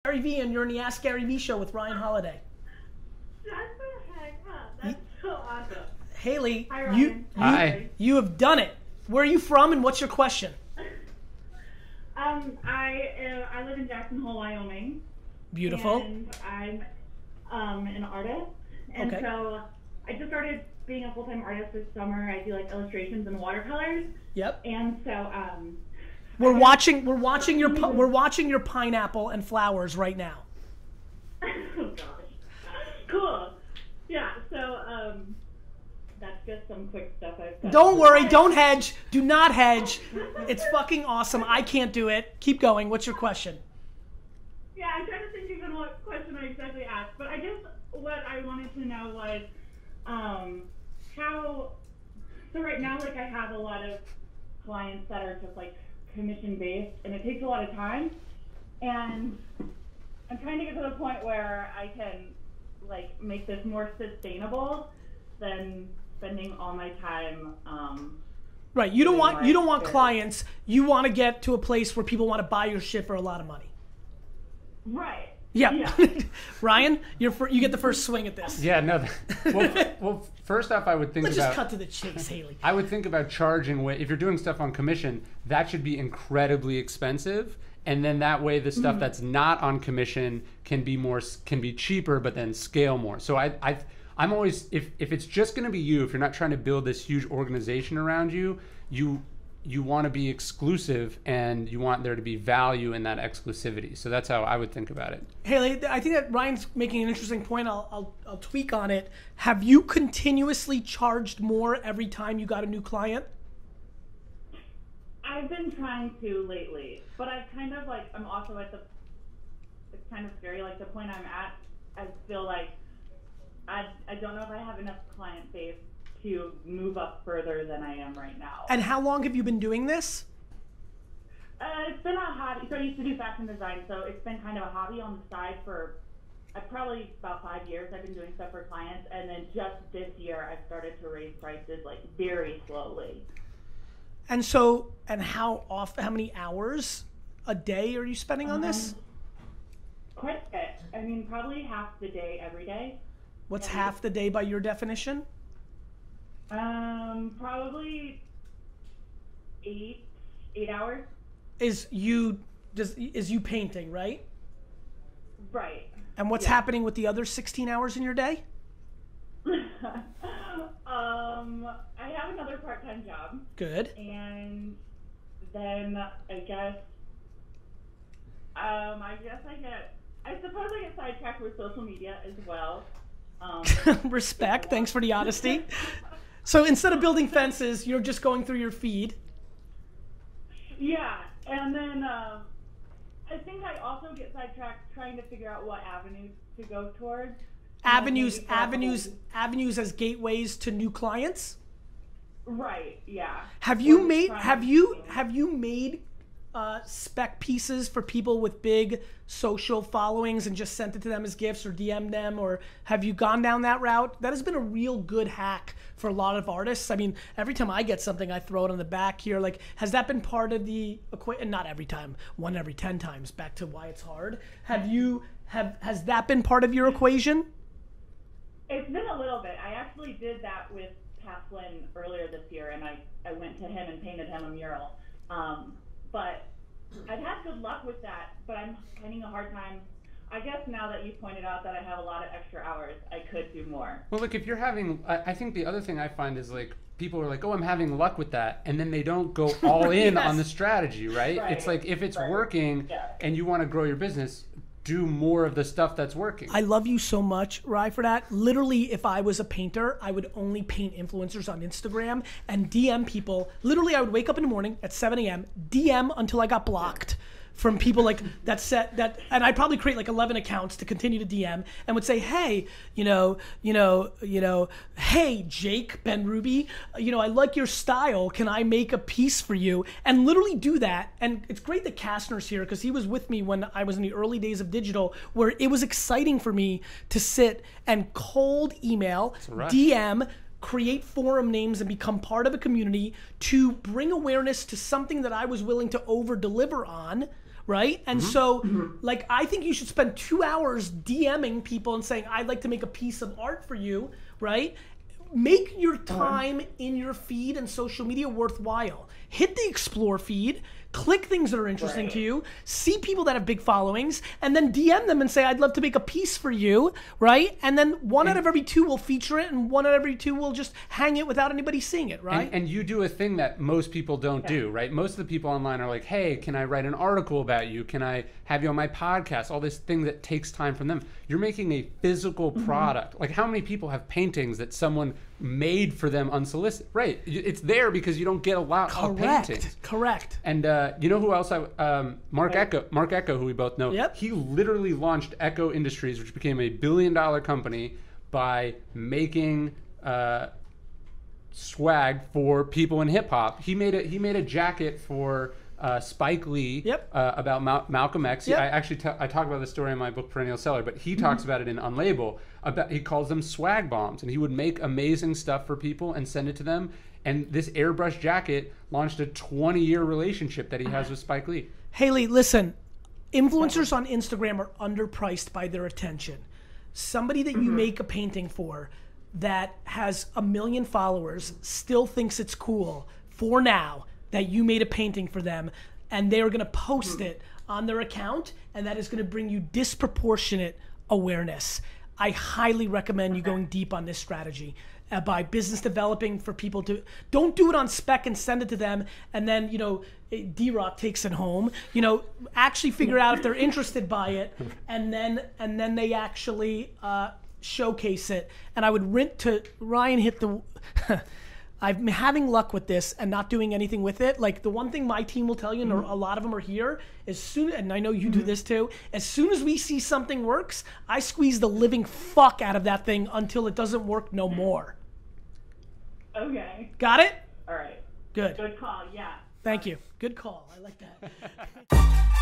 Gary Vee, and you're in the Ask Gary Vee show with Ryan Holiday. Shut the heck up. That's so awesome. Haley, Hi, Ryan. you have done it. Where are you from and what's your question? I live in Jackson Hole, Wyoming. Beautiful. And I'm an artist. And Okay. so I just started being a full-time artist this summer. I do like illustrations and watercolors. Yep. And so We're watching your pineapple and flowers right now. oh gosh. Cool. Yeah, so that's just some quick stuff I've done. Don't worry, don't hedge. Do not hedge. It's fucking awesome. I can't do it. Keep going. What's your question? Yeah, I'm trying to think even what question I exactly asked, but I guess what I wanted to know was so right now, like, I have a lot of clients that are just like commission based, and it takes a lot of time, and I'm trying to get to the point where I can like make this more sustainable than spending all my time Right. You don't want fair. clients. You want to get to a place where people want to buy your shit for a lot of money. Right. Yeah. Ryan, you get the first swing at this. Yeah, no. Well, first off, I would think Let's about. just cut to the chase, Haley. I would think about charging. If you're doing stuff on commission, that should be incredibly expensive, and then that way the stuff that's not on commission can be cheaper, but then scale more. So I'm always, if it's just going to be you, if you're not trying to build this huge organization around you, you want to be exclusive, and you want there to be value in that exclusivity. So that's how I would think about it. Haley, I think that Ryan's making an interesting point. I'll tweak on it. Have you continuously charged more every time you got a new client? I've been trying to lately, but I've kind of like, I'm also at it's kind of scary, like the point I'm at, I feel like I don't know if I have enough client base to move up further than I am right now. And how long have you been doing this? It's been a hobby. So I used to do fashion design, so it's been kind of a hobby on the side for probably about 5 years. I've been doing stuff for clients, and then just this year I've started to raise prices like very slowly. And how many hours a day are you spending on this? Quite a bit. I mean, probably half the day every day. What's half the day by your definition? Probably 8 hours. Is you painting, right? Right. And what's happening with the other 16 hours in your day? I have another part-time job. Good. And then I suppose I get sidetracked with social media as well. Respect. Thanks for the honesty. So instead of building fences, you're just going through your feed. Yeah, and then I think I also get sidetracked trying to figure out what avenues to go towards. Avenues as gateways to new clients. Right. Yeah. Have you made spec pieces for people with big social followings and just sent it to them as gifts or DM'd them, or have you gone down that route? That has been a real good hack for a lot of artists. I mean, every time I get something, I throw it on the back here. Like, has that been part of the equation? Not every time, 1 every 10 times. Back to why it's hard. Has that been part of your equation? It's been a little bit. I actually did that with Paslin earlier this year, and I went to him and painted him a mural. But I've had good luck with that, but I'm finding a hard time. I guess now that you pointed out that I have a lot of extra hours, I could do more. Well, look, if you're having, I think the other thing I find is like people are like, oh, I'm having luck with that, and then they don't go all in on the strategy, right? It's like if it's working and you want to grow your business, do more of the stuff that's working. I love you so much, Rye, for that. Literally, if I was a painter, I would only paint influencers on Instagram and DM people. Literally, I would wake up in the morning at 7 a.m., DM until I got blocked from people like that, and I'd probably create like 11 accounts to continue to DM and would say, hey, hey, Jake Ben Ruby, I like your style. Can I make a piece for you? And literally do that. And it's great that Kastner's here because he was with me when I was in the early days of digital, where it was exciting for me to sit and cold email, DM, create forum names and become part of a community to bring awareness to something that I was willing to over deliver on, right? And so, like, I think you should spend 2 hours DMing people and saying, I'd like to make a piece of art for you, right? Make your time in your feed and social media worthwhile. Hit the explore feed, click things that are interesting to you, see people that have big followings, and then DM them and say, I'd love to make a piece for you, right? And then one out of every 2 will feature it, and 1 out of every 2 will just hang it without anybody seeing it, right? And you do a thing that most people don't do, right? Most of the people online are like, hey, can I write an article about you? Can I have you on my podcast? All this thing that takes time from them. You're making a physical product. Like, how many people have paintings that someone made for them unsolicited? Right. It's there because you don't get a lot of paintings. Correct. And you know who else? Mark Echo, who we both know. Yep. He literally launched Echo Industries, which became $1 billion company by making swag for people in hip hop. He made a jacket for Spike Lee about Malcolm X. Yep. I talk about this story in my book Perennial Seller, but he talks about it in Unlabel. He calls them swag bombs, and he would make amazing stuff for people and send it to them. And this airbrush jacket launched a 20-year relationship that he has with Spike Lee. Haley, listen, influencers on Instagram are underpriced by their attention. Somebody that you make a painting for that has 1 million followers still thinks it's cool for now that you made a painting for them, and they're gonna post it on their account, and that is gonna bring you disproportionate awareness. I highly recommend you going deep on this strategy. By business developing for people to, don't do it on spec and send it to them and then, D-Rock takes it home. Actually figure out if they're interested by it, and then they actually showcase it. And I would Ryan hit the I'm having luck with this and not doing anything with it. Like, the one thing my team will tell you, and a lot of them are here, and I know you do this too, as soon as we see something works, I squeeze the living fuck out of that thing until it doesn't work no more. Okay. Got it? All right. Good. Good call, yeah. Thank you. Good call. I like that.